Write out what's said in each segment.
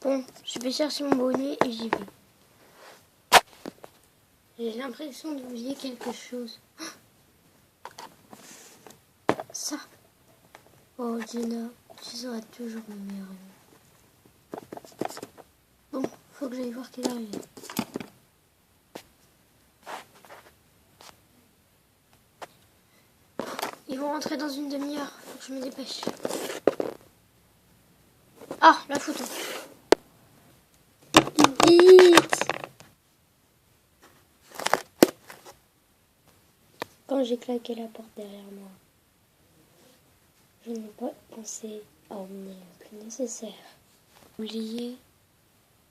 Bon, je vais chercher mon bonnet et j'y vais. J'ai l'impression d'oublier quelque chose. Ça. Oh, Jenna, tu seras toujours ma meilleure amie. Bon, faut que j'aille voir quelle heure il est. Ils vont rentrer dans une demi-heure. Faut que je me dépêche. Ah, la photo. Vite. Quand j'ai claqué la porte derrière moi, je n'ai pas pensé à emmener le plus nécessaire. Oublier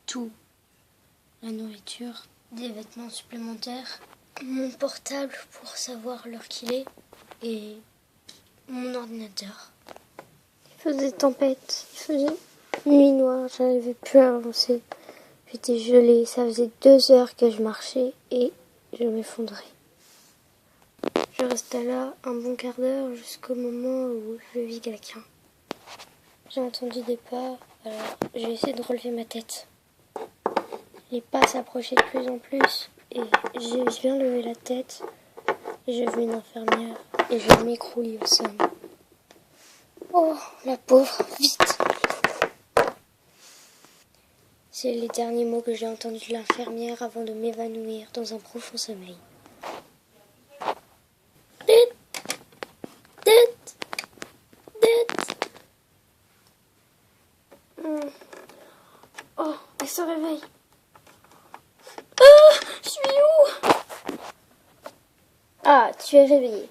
tout. La nourriture, des vêtements supplémentaires, mon portable pour savoir l'heure qu'il est et mon ordinateur. Il faisait tempête, il faisait nuit noire, j'arrivais plus à avancer. J'étais gelée, ça faisait 2 heures que je marchais et je m'effondrais. Je restais là un bon quart d'heure jusqu'au moment où je vis quelqu'un. J'ai entendu des pas, alors j'ai essayé de relever ma tête. Les pas s'approchaient de plus en plus et je viens lever la tête et je vois une infirmière et je m'écroule au sol. Oh, la pauvre, vite! C'est les derniers mots que j'ai entendus de l'infirmière avant de m'évanouir dans un profond sommeil. Oh, elle se réveille. Ah, je suis où? Ah, tu es réveillée.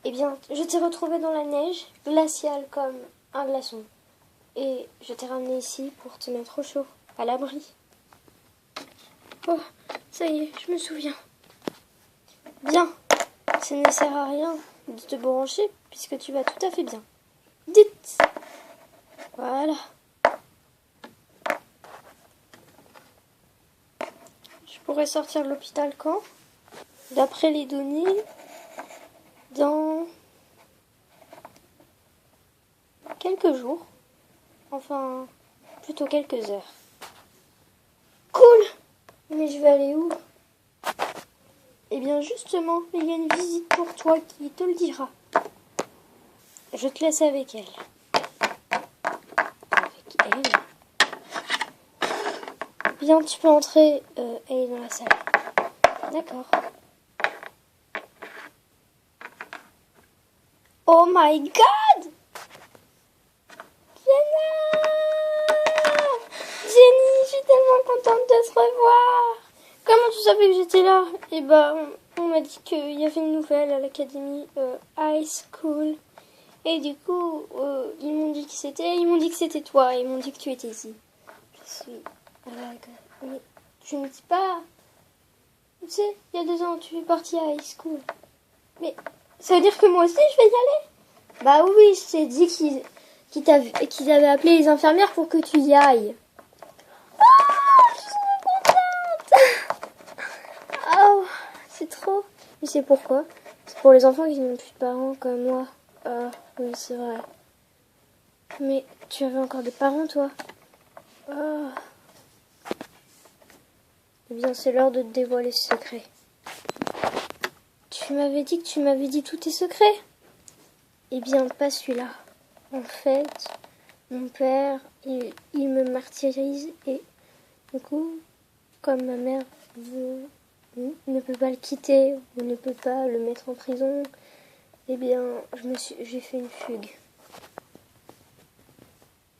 Eh bien, je t'ai retrouvée dans la neige, glaciale comme un glaçon. Et je t'ai ramenée ici pour te mettre au chaud, à l'abri. Oh, ça y est, je me souviens. Bien, ça ne sert à rien de te brancher puisque tu vas tout à fait bien. Dites. Voilà. Je pourrais sortir de l'hôpital quand? D'après les données, dans quelques jours. Enfin, plutôt quelques heures. Cool! Mais je vais aller où? Eh bien justement, il y a une visite pour toi qui te le dira. Je te laisse avec elle. Avec elle? Bien, tu peux entrer. Elle est dans la salle. D'accord. Oh my god! Jenna! Jenny, je suis tellement contente de te revoir! Comment tu savais que j'étais là? Eh ben, on m'a dit qu'il y avait une nouvelle à l'académie High School. Et du coup, ils m'ont dit que c'était toi. Ils m'ont dit que tu étais ici. Je suis à la... Mais tu ne dis pas... Tu sais, il y a 2 ans, tu es partie à high school. Mais ça veut dire que moi aussi, je vais y aller? Bah oui, je t'ai dit qu'ils avaient appelé les infirmières pour que tu y ailles. Oh, je suis contente. Oh, c'est trop. Et c'est pourquoi? C'est pour les enfants qui n'ont plus de parents comme moi. Ah, oui, c'est vrai. Mais tu avais encore des parents, toi? Ah. Eh bien, c'est l'heure de te dévoiler ce secret. Tu m'avais dit que tu m'avais dit tous tes secrets? Eh bien, pas celui-là. En fait, mon père, il me martyrise et du coup, comme ma mère ne peut pas le quitter ou ne peut pas le mettre en prison, eh bien, j'ai fait une fugue.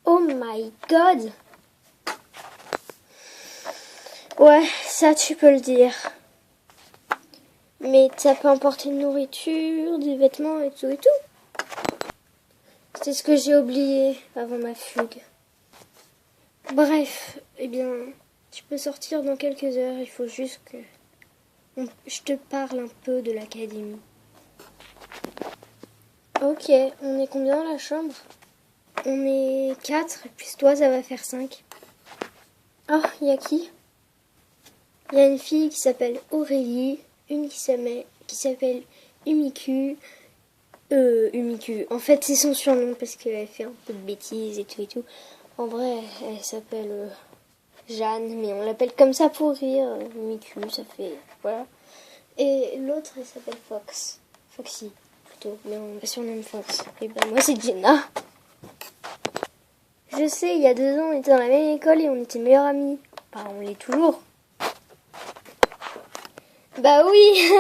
Oh my god! Ouais, ça tu peux le dire. Mais t'as pas emporté de nourriture, des vêtements et tout et tout. C'est ce que j'ai oublié avant ma fugue. Bref, eh bien, tu peux sortir dans quelques heures. Il faut juste que je te parle un peu de l'académie. Ok, on est combien dans la chambre? On est 4, et puis toi, ça va faire 5. Ah, il y a qui? Il y a une fille qui s'appelle Aurélie, une qui s'appelle Umiku. Umiku. En fait, c'est son surnom parce qu'elle fait un peu de bêtises et tout et tout. En vrai, elle s'appelle Jeanne, mais on l'appelle comme ça pour rire. Miku, ça fait... Voilà. Et l'autre, elle s'appelle Fox. Foxy, plutôt. Mais on la surnomme Fox. Et ben moi, c'est Jenna. Je sais, il y a 2 ans, on était dans la même école et on était meilleurs amis. Enfin, on l'est toujours. Bah oui.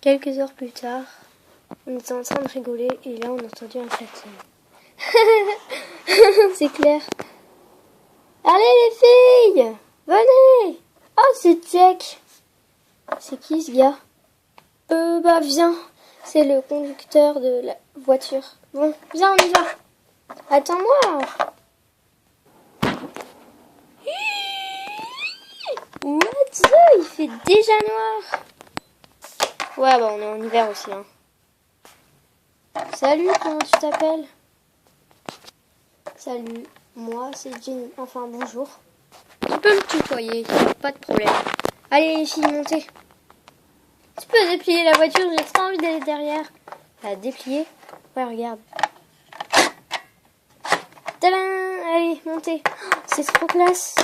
Quelques heures plus tard, on était en train de rigoler et là, on a entendu un klaxon. C'est clair. Allez les filles, venez. Oh, c'est Jack. C'est qui ce gars? Bah viens. C'est le conducteur de la voiture. Bon, viens, on y va. Attends-moi. What the? Il fait déjà noir. Ouais, bah on est en hiver aussi. Hein. Salut, comment tu t'appelles? Salut, moi c'est Jenny. Enfin, bonjour. Tu peux me tutoyer, pas de problème. Allez les filles, montez. Tu peux déplier la voiture, j'ai trop envie d'aller derrière. Déplier? Ouais, regarde. Tadam! Allez, montez. C'est trop classe.